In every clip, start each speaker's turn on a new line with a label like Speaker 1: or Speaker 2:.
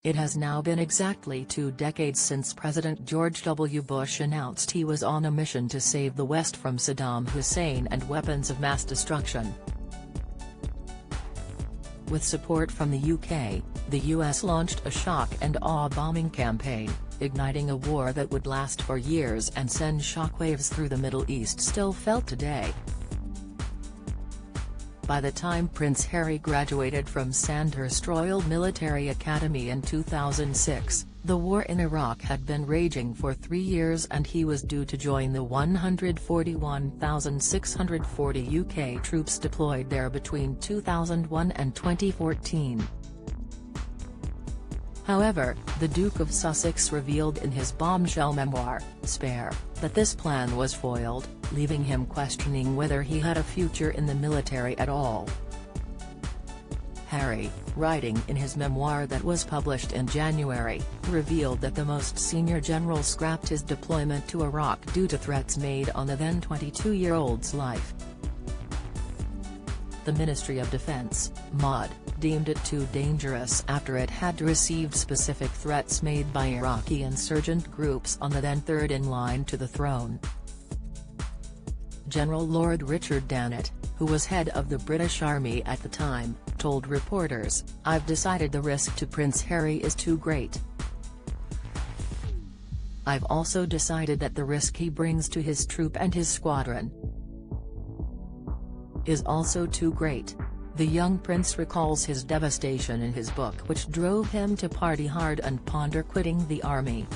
Speaker 1: It has now been exactly 2 decades since President George W. Bush announced he was on a mission to save the West from Saddam Hussein and weapons of mass destruction. With support from the UK, the US launched a shock-and-awe bombing campaign, igniting a war that would last for years and send shockwaves through the Middle East still felt today. By the time Prince Harry graduated from Sandhurst Royal Military Academy in 2006, the war in Iraq had been raging for 3 years and he was due to join the 141,640 UK troops deployed there between 2001 and 2014. However, the Duke of Sussex revealed in his bombshell memoir, Spare, that this plan was foiled, leaving him questioning whether he had a future in the military at all. Harry, writing in his memoir that was published in January, revealed that the most senior general scrapped his deployment to Iraq due to threats made on the then 22-year-old's life. The Ministry of Defense, MOD, deemed it too dangerous after it had received specific threats made by Iraqi insurgent groups on the then third in line to the throne. General Lord Richard Dannatt, who was head of the British Army at the time, told reporters, "I've decided the risk to Prince Harry is too great. I've also decided that the risk he brings to his troop and his squadron is also too great." The young prince recalls his devastation in his book, which drove him to party hard and ponder quitting the army.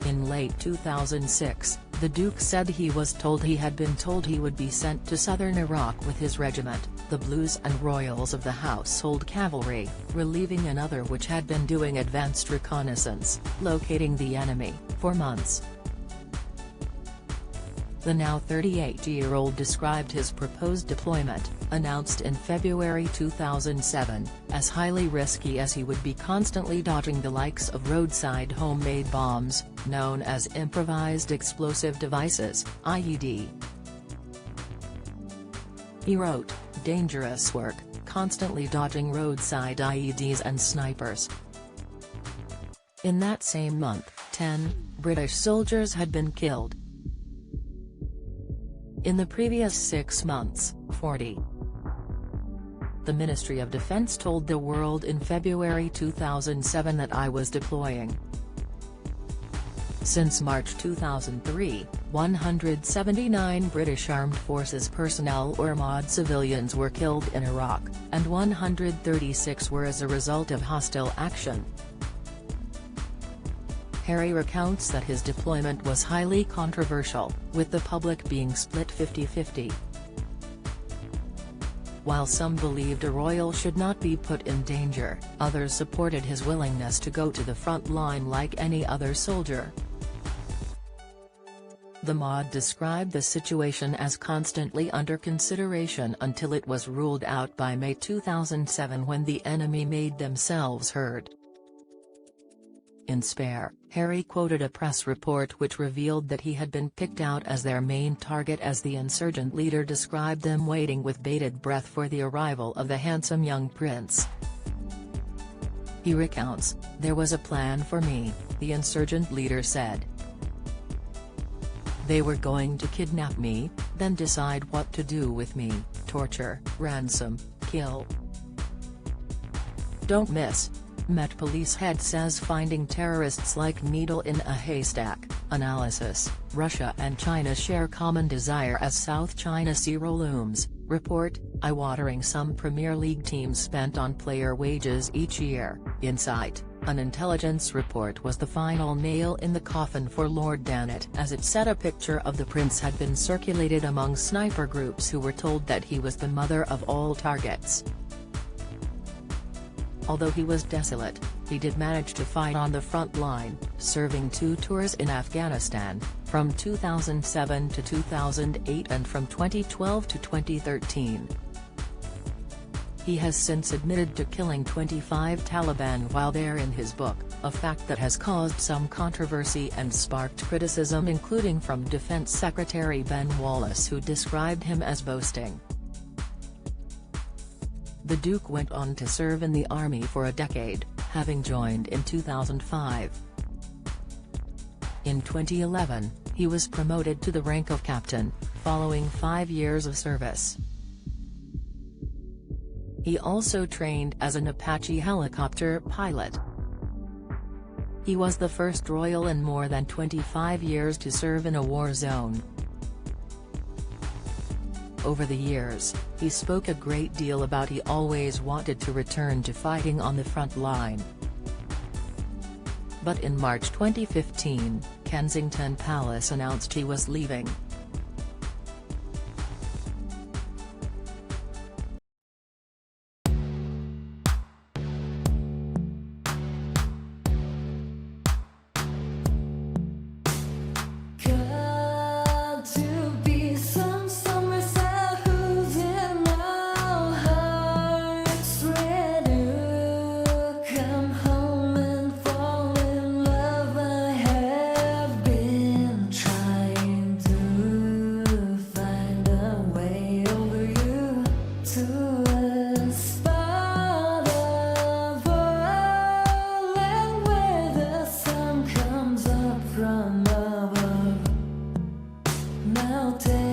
Speaker 1: In late 2006, the Duke said he had been told he would be sent to southern Iraq with his regiment, the Blues and Royals of the Household Cavalry, relieving another which had been doing advanced reconnaissance, locating the enemy, for months. The now 38-year-old described his proposed deployment, announced in February 2007, as highly risky as he would be constantly dodging the likes of roadside homemade bombs, known as improvised explosive devices, IED. He wrote, "Dangerous work, constantly dodging roadside IEDs and snipers." In that same month, 10 British soldiers had been killed. In the previous 6 months, 40. The Ministry of Defense told the world in February 2007 that I was deploying. Since March 2003, 179 British Armed Forces personnel or MOD civilians were killed in Iraq, and 136 were as a result of hostile action. Harry recounts that his deployment was highly controversial, with the public being split 50-50. While some believed a royal should not be put in danger, others supported his willingness to go to the front line like any other soldier. The MOD described the situation as constantly under consideration until it was ruled out by May 2007 when the enemy made themselves heard. In Spare, Harry quoted a press report which revealed that he had been picked out as their main target as the insurgent leader described them waiting with bated breath for the arrival of the handsome young prince. He recounts, "There was a plan for me," the insurgent leader said. "They were going to kidnap me, then decide what to do with me, torture, ransom, kill. Don't miss." Met Police head says finding terrorists like needle in a haystack. Analysis, Russia and China share common desire as South China Sea looms. Report, eye-watering some Premier League teams spent on player wages each year. Insight, an intelligence report was the final nail in the coffin for Lord Dannatt as it said a picture of the prince had been circulated among sniper groups who were told that he was the mother of all targets. Although he was desolate, he did manage to fight on the front line, serving 2 tours in Afghanistan, from 2007 to 2008 and from 2012 to 2013. He has since admitted to killing 25 Taliban while there in his book, a fact that has caused some controversy and sparked criticism including from Defense Secretary Ben Wallace, who described him as boasting. The Duke went on to serve in the army for a decade, having joined in 2005. In 2011, he was promoted to the rank of captain, following 5 years of service. He also trained as an Apache helicopter pilot. He was the first Royal in more than 25 years to serve in a war zone. Over the years, he spoke a great deal about he always wanted to return to fighting on the front line. But in March 2015, Kensington Palace announced he was leaving.
Speaker 2: From above, now take